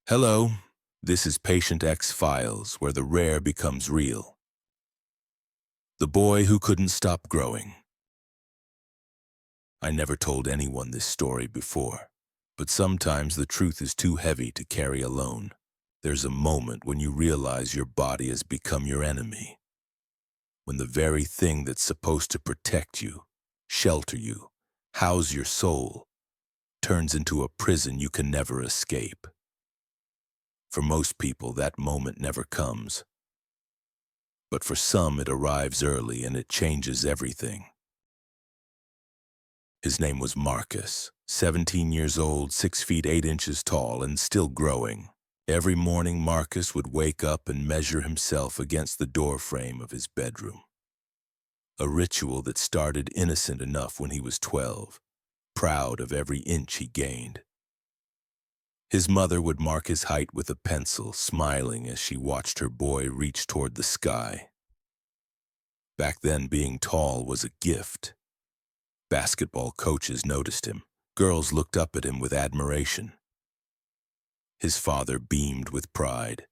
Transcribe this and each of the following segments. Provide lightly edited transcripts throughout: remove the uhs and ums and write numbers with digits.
Hello, this is Patient X Files, where the rare becomes real. The boy who couldn't stop growing. I never told anyone this story before, but sometimes the truth is too heavy to carry alone. There's a moment when you realize your body has become your enemy, when the very thing that's supposed to protect you, shelter you, house your soul, turns into a prison you can never escape. For most people, that moment never comes. But for some, it arrives early and it changes everything. His name was Marcus, 17 years old, 6 feet 8 inches tall, and still growing. Every morning, Marcus would wake up and measure himself against the doorframe of his bedroom. A ritual that started innocent enough when he was 12, proud of every inch he gained. His mother would mark his height with a pencil, smiling as she watched her boy reach toward the sky. Back then, being tall was a gift. Basketball coaches noticed him. Girls looked up at him with admiration. His father beamed with pride.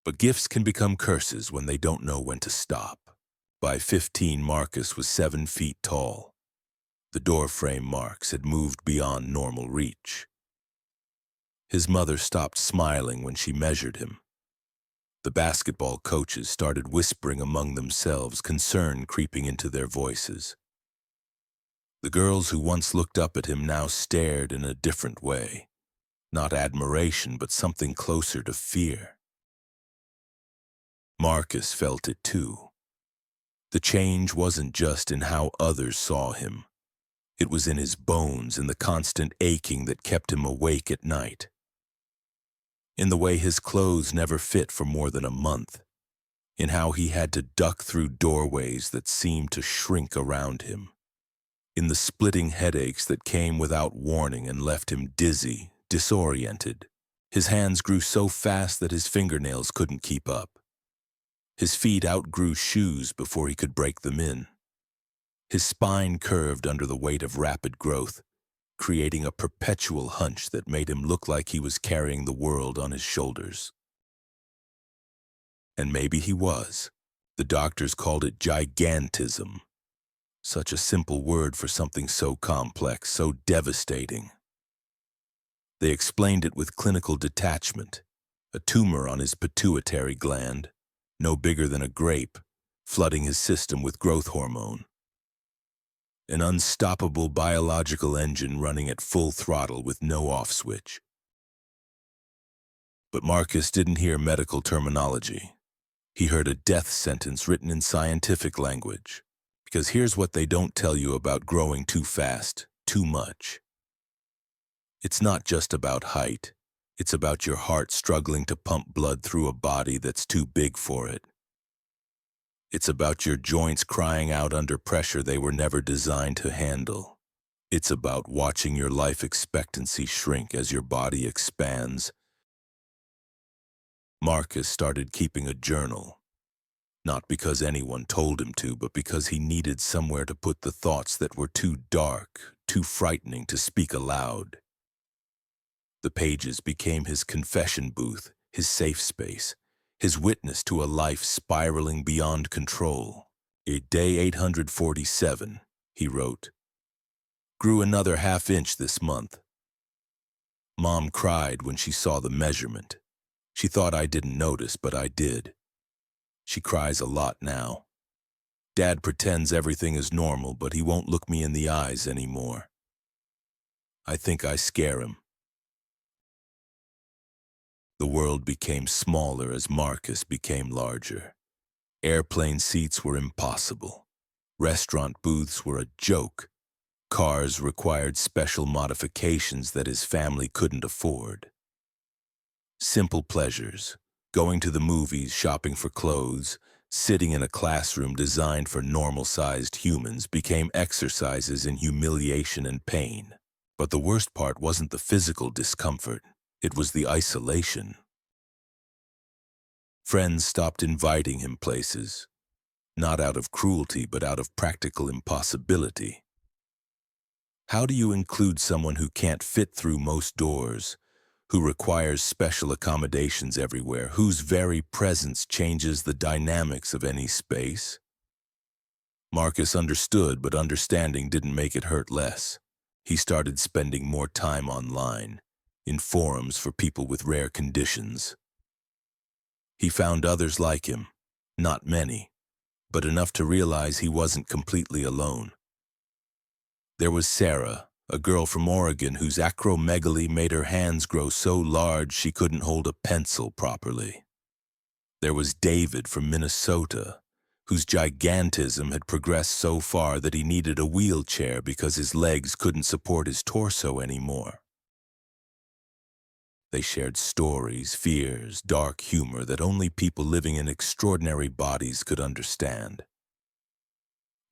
But gifts can become curses when they don't know when to stop. By 15, Marcus was 7 feet tall. The doorframe marks had moved beyond normal reach. His mother stopped smiling when she measured him. The basketball coaches started whispering among themselves, concern creeping into their voices. The girls who once looked up at him now stared in a different way. Not admiration, but something closer to fear. Marcus felt it too. The change wasn't just in how others saw him. It was in his bones, in the constant aching that kept him awake at night. In the way his clothes never fit for more than a month. In how he had to duck through doorways that seemed to shrink around him. In the splitting headaches that came without warning and left him dizzy, disoriented. His hands grew so fast that his fingernails couldn't keep up. His feet outgrew shoes before he could break them in. His spine curved under the weight of rapid growth, creating a perpetual hunch that made him look like he was carrying the world on his shoulders. And maybe he was. The doctors called it gigantism. Such a simple word for something so complex, so devastating. They explained it with clinical detachment, a tumor on his pituitary gland, no bigger than a grape, flooding his system with growth hormone. An unstoppable biological engine running at full throttle with no off switch. But Marcus didn't hear medical terminology. He heard a death sentence written in scientific language. Because here's what they don't tell you about growing too fast, too much. It's not just about height. It's about your heart struggling to pump blood through a body that's too big for it. It's about your joints crying out under pressure they were never designed to handle. It's about watching your life expectancy shrink as your body expands. Marcus started keeping a journal. Not because anyone told him to, but because he needed somewhere to put the thoughts that were too dark, too frightening to speak aloud. The pages became his confession booth, his safe space, his witness to a life spiraling beyond control. Day 847, he wrote. Grew another half-inch this month. Mom cried when she saw the measurement. She thought I didn't notice, but I did. She cries a lot now. Dad pretends everything is normal, but he won't look me in the eyes anymore. I think I scare him. The world became smaller as Marcus became larger. Airplane seats were impossible. Restaurant booths were a joke. Cars required special modifications that his family couldn't afford. Simple pleasures, going to the movies, shopping for clothes, sitting in a classroom designed for normal-sized humans became exercises in humiliation and pain. But the worst part wasn't the physical discomfort. It was the isolation. Friends stopped inviting him places, not out of cruelty, but out of practical impossibility. How do you include someone who can't fit through most doors, who requires special accommodations everywhere, whose very presence changes the dynamics of any space. Marcus understood, but understanding didn't make it hurt less. He started spending more time online, in forums for people with rare conditions. He found others like him, not many, but enough to realize he wasn't completely alone. There was Sarah, a girl from Oregon whose acromegaly made her hands grow so large she couldn't hold a pencil properly. There was David from Minnesota, whose gigantism had progressed so far that he needed a wheelchair because his legs couldn't support his torso anymore. They shared stories, fears, dark humor that only people living in extraordinary bodies could understand.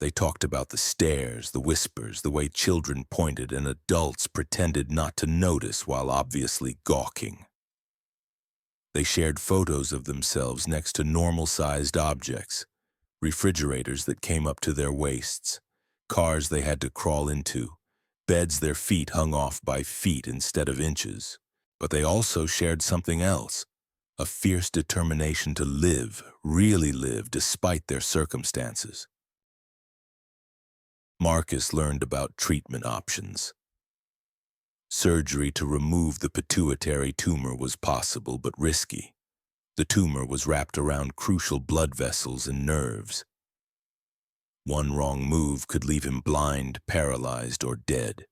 They talked about the stares, the whispers, the way children pointed and adults pretended not to notice while obviously gawking. They shared photos of themselves next to normal-sized objects, refrigerators that came up to their waists, cars they had to crawl into, beds their feet hung off by feet instead of inches. But they also shared something else, a fierce determination to live, really live, despite their circumstances. Marcus learned about treatment options. Surgery to remove the pituitary tumor was possible but risky. The tumor was wrapped around crucial blood vessels and nerves. One wrong move could leave him blind, paralyzed, or dead.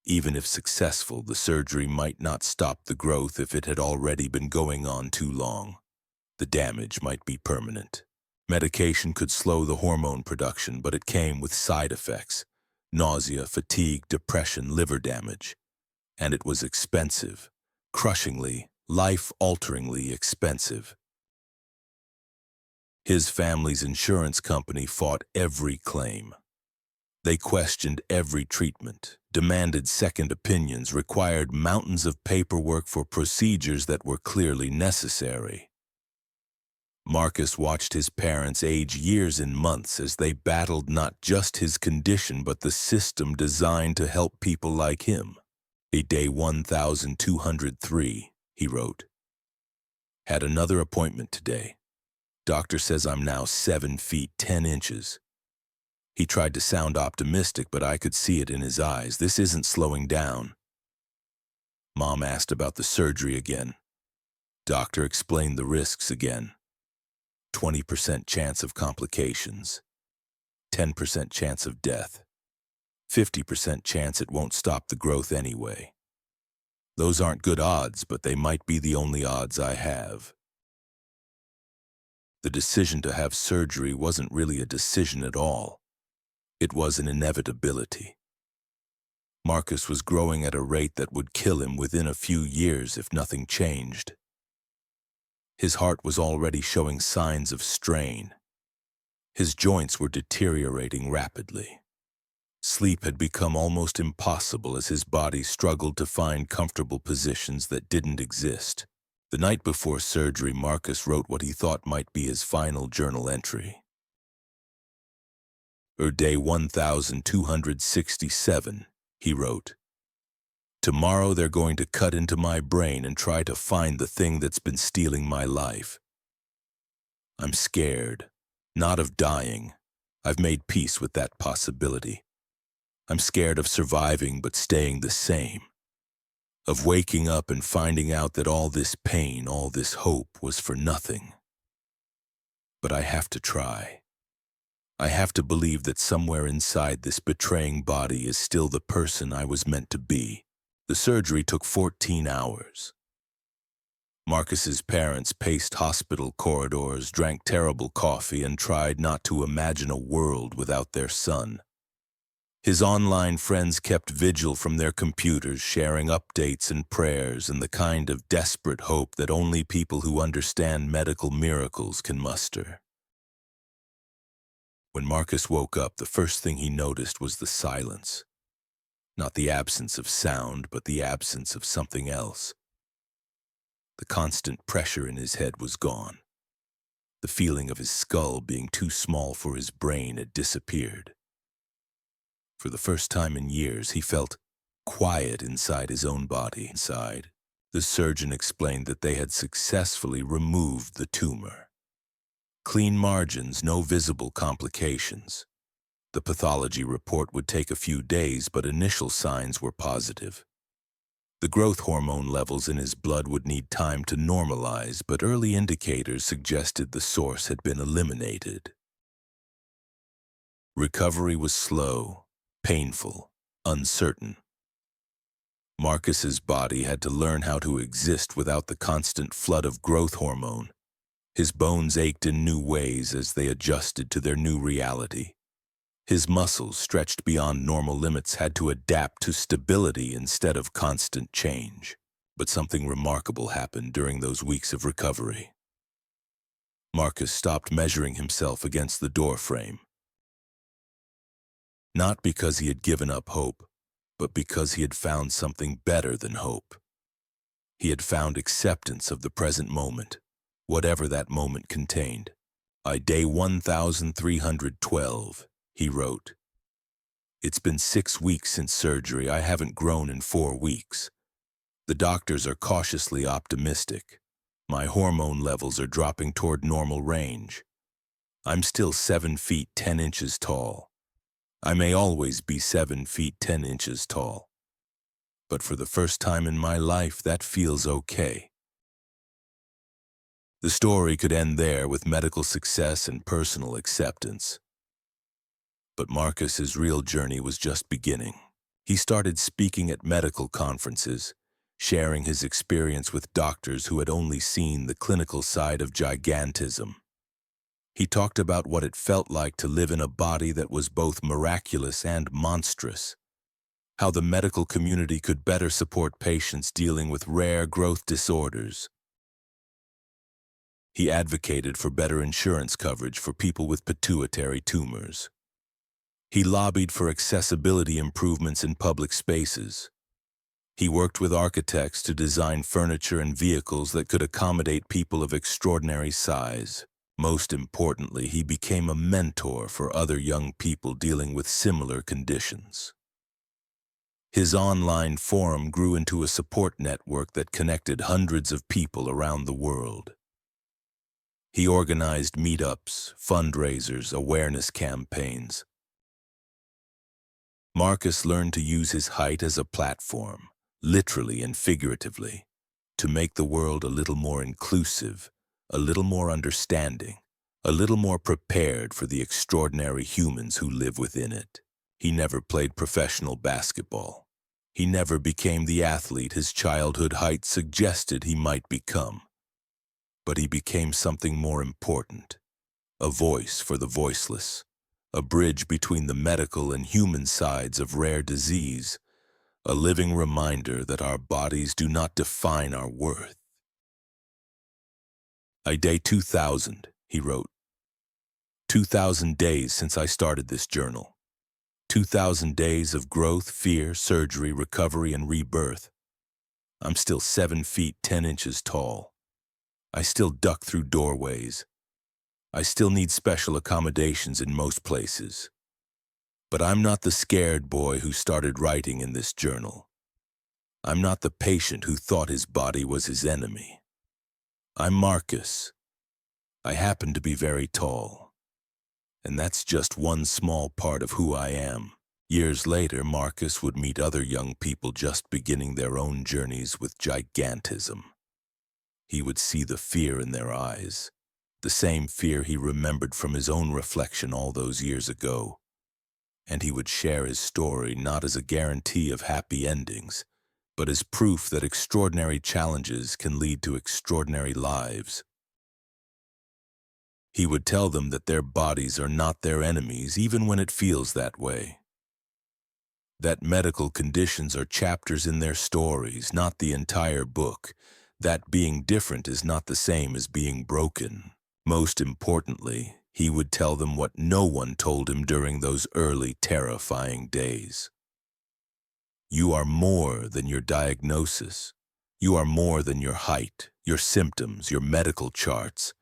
Even if successful, the surgery might not stop the growth if it had already been going on too long. The damage might be permanent. Medication could slow the hormone production, but it came with side effects: nausea, fatigue, depression, liver damage. And it was expensive, crushingly, life-alteringly expensive. His family's insurance company fought every claim. They questioned every treatment, demanded second opinions, required mountains of paperwork for procedures that were clearly necessary. Marcus watched his parents age years in months as they battled not just his condition but the system designed to help people like him. A day 1203, he wrote. Had another appointment today. Doctor says I'm now 7 feet 10 inches. He tried to sound optimistic, but I could see it in his eyes. This isn't slowing down. Mom asked about the surgery again. Doctor explained the risks again. 20% chance of complications. 10% chance of death. 50% chance it won't stop the growth anyway. Those aren't good odds, but they might be the only odds I have. The decision to have surgery wasn't really a decision at all. It was an inevitability. Marcus was growing at a rate that would kill him within a few years if nothing changed. His heart was already showing signs of strain. His joints were deteriorating rapidly. Sleep had become almost impossible as his body struggled to find comfortable positions that didn't exist. The night before surgery, Marcus wrote what he thought might be his final journal entry. Day 1267, he wrote. Tomorrow they're going to cut into my brain and try to find the thing that's been stealing my life. I'm scared, not of dying. I've made peace with that possibility. I'm scared of surviving but staying the same. Of waking up and finding out that all this pain, all this hope was for nothing. But I have to try. I have to believe that somewhere inside this betraying body is still the person I was meant to be. The surgery took 14 hours. Marcus's parents paced hospital corridors, drank terrible coffee, and tried not to imagine a world without their son. His online friends kept vigil from their computers, sharing updates and prayers and the kind of desperate hope that only people who understand medical miracles can muster. When Marcus woke up, the first thing he noticed was the silence. Not the absence of sound, but the absence of something else. The constant pressure in his head was gone. The feeling of his skull being too small for his brain had disappeared. For the first time in years, he felt quiet inside his own body. Inside, the surgeon explained that they had successfully removed the tumor. Clean margins, no visible complications. The pathology report would take a few days, but initial signs were positive. The growth hormone levels in his blood would need time to normalize, but early indicators suggested the source had been eliminated. Recovery was slow, painful, uncertain. Marcus's body had to learn how to exist without the constant flood of growth hormone. His bones ached in new ways as they adjusted to their new reality. His muscles, stretched beyond normal limits, had to adapt to stability instead of constant change. But something remarkable happened during those weeks of recovery. Marcus stopped measuring himself against the doorframe. Not because he had given up hope, but because he had found something better than hope. He had found acceptance of the present moment, whatever that moment contained. By day 1312, he wrote, "It's been 6 weeks since surgery. I haven't grown in 4 weeks. The doctors are cautiously optimistic. My hormone levels are dropping toward normal range. I'm still 7 feet 10 inches tall. I may always be 7 feet 10 inches tall. But for the first time in my life, that feels okay." The story could end there with medical success and personal acceptance. But Marcus's real journey was just beginning. He started speaking at medical conferences, sharing his experience with doctors who had only seen the clinical side of gigantism. He talked about what it felt like to live in a body that was both miraculous and monstrous, how the medical community could better support patients dealing with rare growth disorders. He advocated for better insurance coverage for people with pituitary tumors. He lobbied for accessibility improvements in public spaces. He worked with architects to design furniture and vehicles that could accommodate people of extraordinary size. Most importantly, he became a mentor for other young people dealing with similar conditions. His online forum grew into a support network that connected hundreds of people around the world. He organized meetups, fundraisers, awareness campaigns. Marcus learned to use his height as a platform, literally and figuratively, to make the world a little more inclusive, a little more understanding, a little more prepared for the extraordinary humans who live within it. He never played professional basketball. He never became the athlete his childhood height suggested he might become. But he became something more important, a voice for the voiceless, a bridge between the medical and human sides of rare disease, a living reminder that our bodies do not define our worth. Day 2000, he wrote. 2,000 days since I started this journal. 2,000 days of growth, fear, surgery, recovery, and rebirth. I'm still 7 feet 10 inches tall. I still duck through doorways. I still need special accommodations in most places. But I'm not the scared boy who started writing in this journal. I'm not the patient who thought his body was his enemy. I'm Marcus. I happen to be very tall. And that's just one small part of who I am. Years later, Marcus would meet other young people just beginning their own journeys with gigantism. He would see the fear in their eyes, the same fear he remembered from his own reflection all those years ago. And he would share his story not as a guarantee of happy endings, but as proof that extraordinary challenges can lead to extraordinary lives. He would tell them that their bodies are not their enemies, even when it feels that way. That medical conditions are chapters in their stories, not the entire book. That being different is not the same as being broken. Most importantly, he would tell them what no one told him during those early, terrifying days. You are more than your diagnosis. You are more than your height, your symptoms, your medical charts.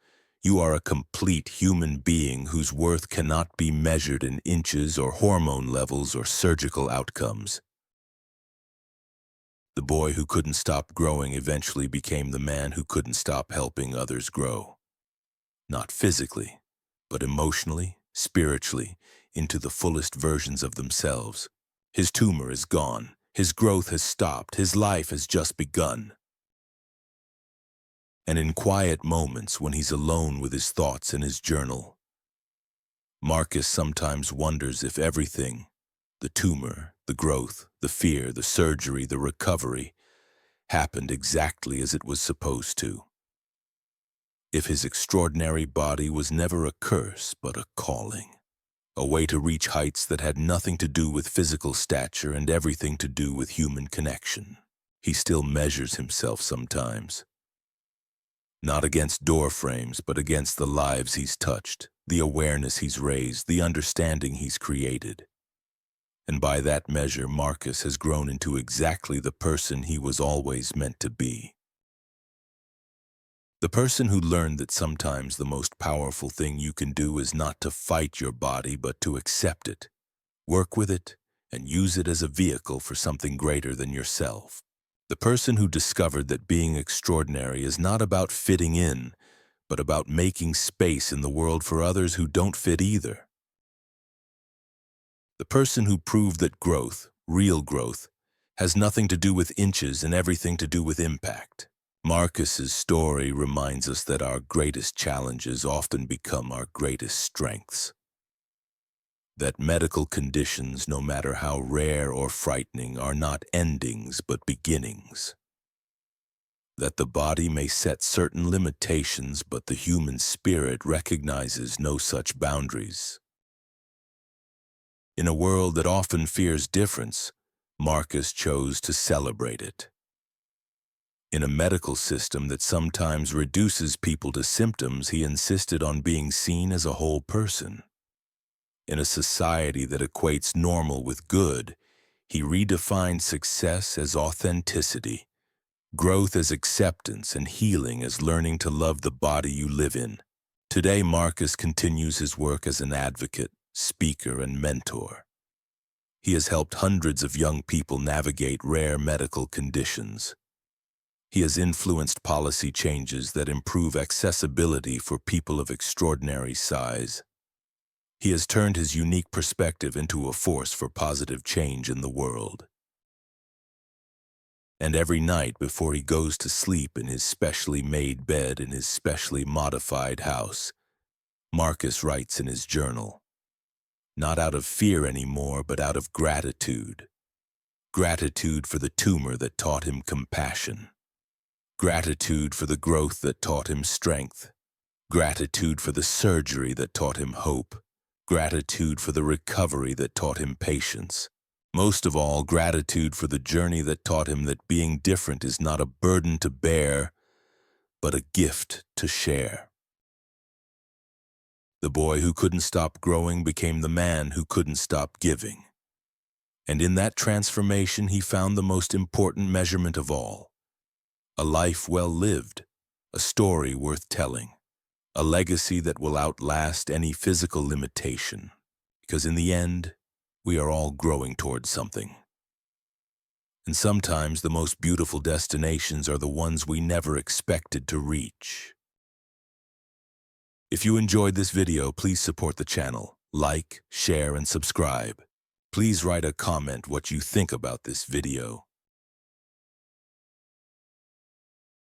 You are a complete human being whose worth cannot be measured in inches or hormone levels or surgical outcomes. The boy who couldn't stop growing eventually became the man who couldn't stop helping others grow. Not physically, but emotionally, spiritually, into the fullest versions of themselves. His tumor is gone. His growth has stopped. His life has just begun. And in quiet moments when he's alone with his thoughts in his journal, Marcus sometimes wonders if everything, the tumor, the growth, the fear, the surgery, the recovery, happened exactly as it was supposed to. If his extraordinary body was never a curse but a calling, a way to reach heights that had nothing to do with physical stature and everything to do with human connection. He still measures himself sometimes. Not against door frames, but against the lives he's touched, the awareness he's raised, the understanding he's created. And by that measure, Marcus has grown into exactly the person he was always meant to be. The person who learned that sometimes the most powerful thing you can do is not to fight your body, but to accept it, work with it, and use it as a vehicle for something greater than yourself. The person who discovered that being extraordinary is not about fitting in, but about making space in the world for others who don't fit either. The person who proved that growth, real growth, has nothing to do with inches and everything to do with impact. Marcus's story reminds us that our greatest challenges often become our greatest strengths. That medical conditions, no matter how rare or frightening, are not endings but beginnings. That the body may set certain limitations, but the human spirit recognizes no such boundaries. In a world that often fears difference, Marcus chose to celebrate it. In a medical system that sometimes reduces people to symptoms, he insisted on being seen as a whole person. In a society that equates normal with good, he redefined success as authenticity, growth as acceptance, and healing as learning to love the body you live in. Today, Marcus continues his work as an advocate, speaker, and mentor. He has helped hundreds of young people navigate rare medical conditions. He has influenced policy changes that improve accessibility for people of extraordinary size. He has turned his unique perspective into a force for positive change in the world. And every night before he goes to sleep in his specially made bed in his specially modified house, Marcus writes in his journal, not out of fear anymore, but out of gratitude. Gratitude for the tumor that taught him compassion. Gratitude for the growth that taught him strength. Gratitude for the surgery that taught him hope. Gratitude for the recovery that taught him patience. Most of all, gratitude for the journey that taught him that being different is not a burden to bear, but a gift to share. The boy who couldn't stop growing became the man who couldn't stop giving. And in that transformation, he found the most important measurement of all. A life well lived, a story worth telling, a legacy that will outlast any physical limitation. Because in the end, we are all growing towards something. And sometimes the most beautiful destinations are the ones we never expected to reach. If you enjoyed this video, please support the channel, like, share, and subscribe. Please write a comment what you think about this video.